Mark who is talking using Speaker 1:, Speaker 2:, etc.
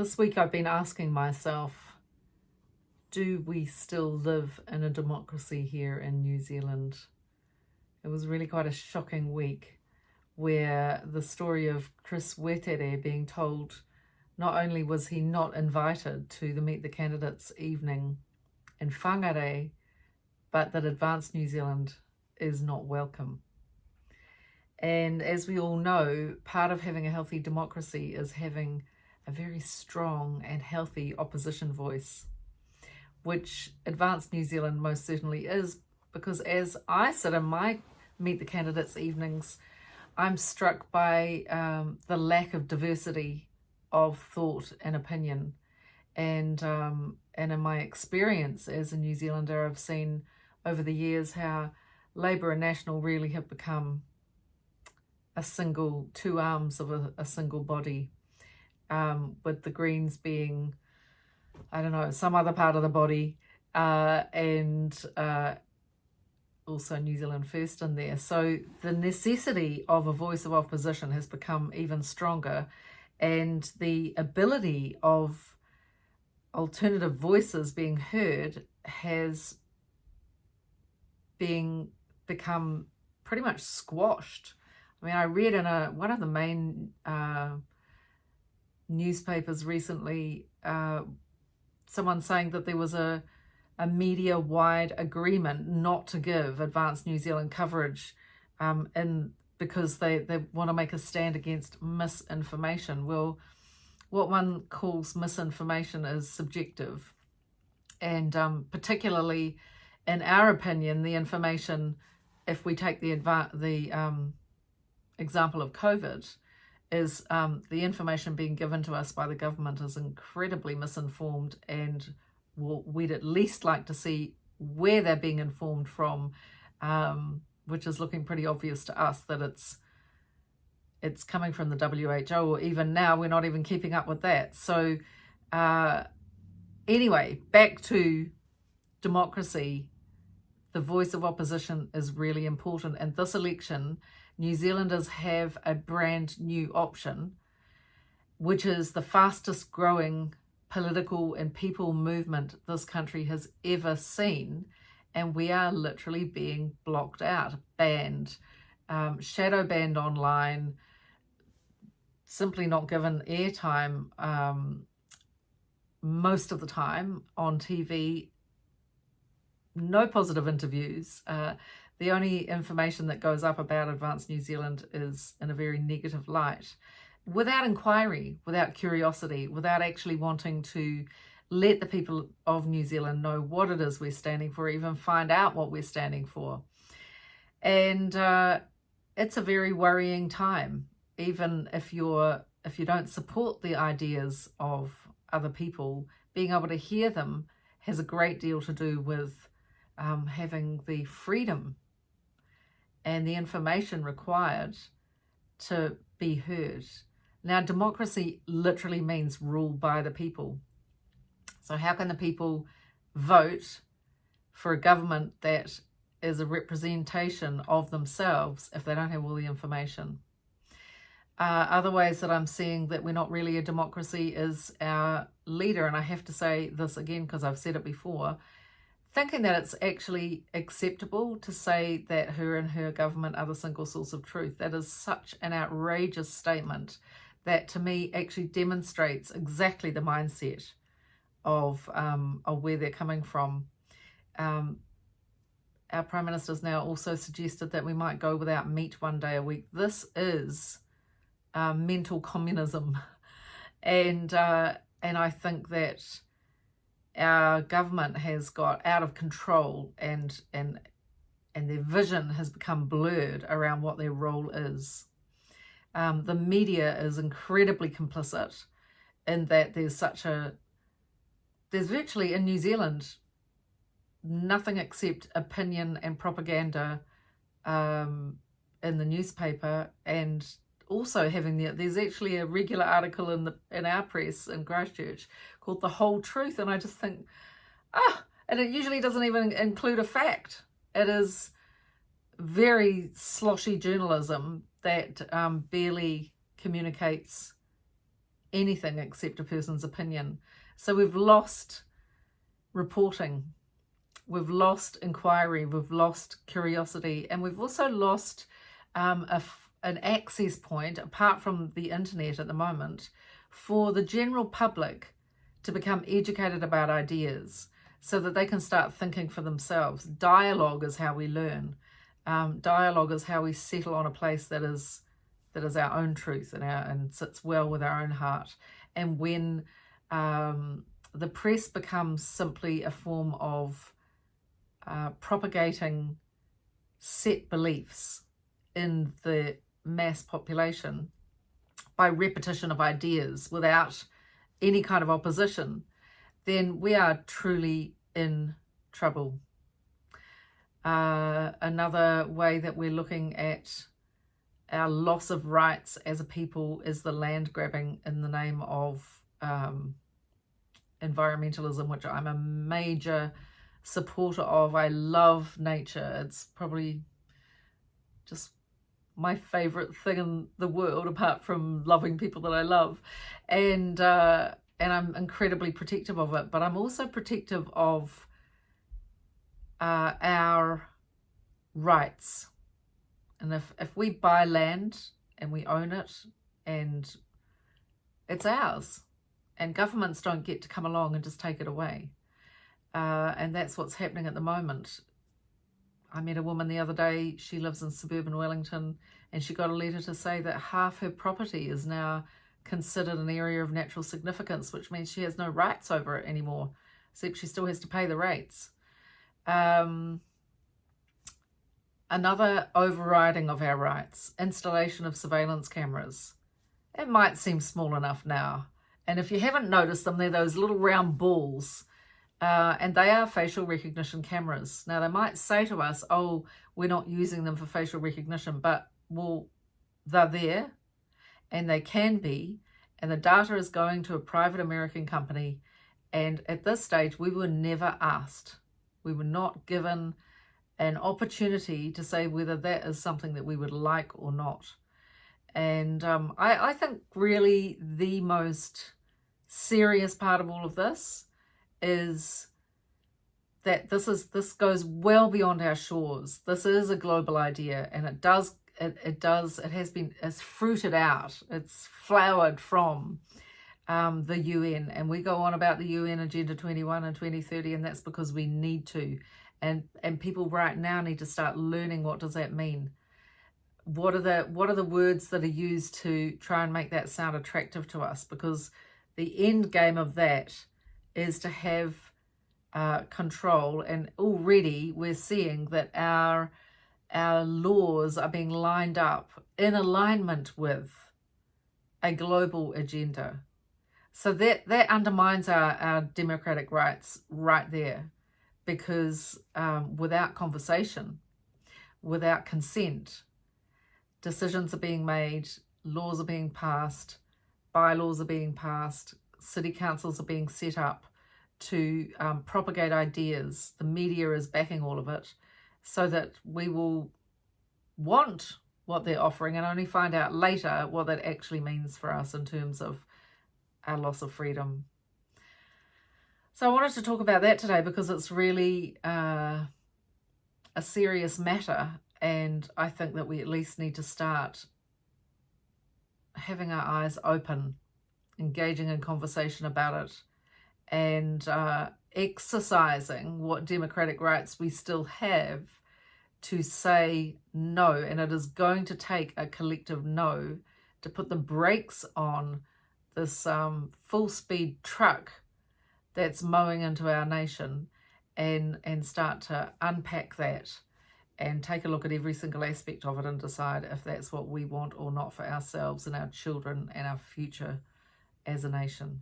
Speaker 1: This week I've been asking myself, do we still live in a democracy here in New Zealand? It was really quite a shocking week where the story of Chris Wetere being told not only was he not invited to the Meet the Candidates evening in Whangarei, but that Advance New Zealand is not welcome. And as we all know, part of having a healthy democracy is having a very strong and healthy opposition voice, which Advance New Zealand most certainly is, because as I sit in my Meet the Candidates evenings, I'm struck by the lack of diversity of thought and opinion. And in my experience as a New Zealander, I've seen over the years how Labour and National really have become two arms of a single body, with the Greens being, I don't know, some other part of the body, and also New Zealand First in there. So the necessity of a voice of opposition has become even stronger, and the ability of alternative voices being heard has become pretty much squashed. I mean, I read in one of the main newspapers recently, someone saying that there was a media-wide agreement not to give Advance New Zealand coverage because they want to make a stand against misinformation. Well, what one calls misinformation is subjective. And particularly, in our opinion, the information, if we take the example of COVID, is the information being given to us by the government is incredibly misinformed, and we'd at least like to see where they're being informed from, which is looking pretty obvious to us that it's coming from the WHO, or even now we're not even keeping up with that. So anyway, back to democracy. The voice of opposition is really important, and this election, New Zealanders have a brand new option, which is the fastest growing political and people movement this country has ever seen, and we are literally being blocked out, banned, shadow banned online, simply not given airtime most of the time on TV, no positive interviews. The only information that goes up about Advance New Zealand is in a very negative light, without inquiry, without curiosity, without actually wanting to let the people of New Zealand know what it is we're standing for, even find out what we're standing for. And it's a very worrying time, even if you don't support the ideas of other people. Being able to hear them has a great deal to do with having the freedom and the information required to be heard. Now, democracy literally means rule by the people. So how can the people vote for a government that is a representation of themselves if they don't have all the information? Other ways that I'm seeing that we're not really a democracy is our leader, and I have to say this again because I've said it before, thinking that it's actually acceptable to say that her and her government are the single source of truth. That is such an outrageous statement that to me actually demonstrates exactly the mindset of where they're coming from. Our Prime Minister's now also suggested that we might go without meat one day a week. This is mental communism. And I think that our government has got out of control, and their vision has become blurred around what their role is. The media is incredibly complicit in that there's virtually in New Zealand nothing except opinion and propaganda in the newspaper, and also there's actually a regular article in our press in Christchurch called The Whole Truth, and I just think, and it usually doesn't even include a fact. It is very sloshy journalism that barely communicates anything except a person's opinion. So we've lost reporting, we've lost inquiry, we've lost curiosity, and we've also lost an access point, apart from the internet at the moment, for the general public to become educated about ideas so that they can start thinking for themselves. Dialogue is how we learn. Dialogue is how we settle on a place that is our own truth and sits well with our own heart. And when the press becomes simply a form of propagating set beliefs in the mass population by repetition of ideas without any kind of opposition, then we are truly in trouble. Another way that we're looking at our loss of rights as a people is the land grabbing in the name of environmentalism, which I'm a major supporter of. I love nature. It's probably just my favorite thing in the world, apart from loving people that I love, and I'm incredibly protective of it. But I'm also protective of our rights. And if we buy land and we own it and it's ours, and governments don't get to come along and just take it away, and that's what's happening at the moment. I met a woman the other day, she lives in suburban Wellington, and she got a letter to say that half her property is now considered an area of natural significance, which means she has no rights over it anymore, except she still has to pay the rates. Another overriding of our rights, installation of surveillance cameras. It might seem small enough now, and if you haven't noticed them, they're those little round balls. And they are facial recognition cameras. Now, they might say to us, oh, we're not using them for facial recognition, but, well, they're there, and they can be, and the data is going to a private American company, and at this stage, we were never asked. We were not given an opportunity to say whether that is something that we would like or not. And I think really the most serious part of all of this is that this goes well beyond our shores. This is a global idea, and it's fruited out, it's flowered from the UN, and we go on about the UN Agenda 21 and 2030, and that's because we need to, and people right now need to start learning what does that mean. What are the words that are used to try and make that sound attractive to us? Because the end game of that is to have control, and already we're seeing that our laws are being lined up in alignment with a global agenda. So that undermines our democratic rights right there, because without conversation, without consent, decisions are being made, laws are being passed, bylaws are being passed, city councils are being set up to propagate ideas. The media is backing all of it, so that we will want what they're offering and only find out later what that actually means for us in terms of our loss of freedom. So I wanted to talk about that today because it's really a serious matter, and I think that we at least need to start having our eyes open, engaging in conversation about it, and exercising what democratic rights we still have to say no. And it is going to take a collective no to put the brakes on this full speed truck that's mowing into our nation, and start to unpack that and take a look at every single aspect of it and decide if that's what we want or not for ourselves and our children and our future as a nation.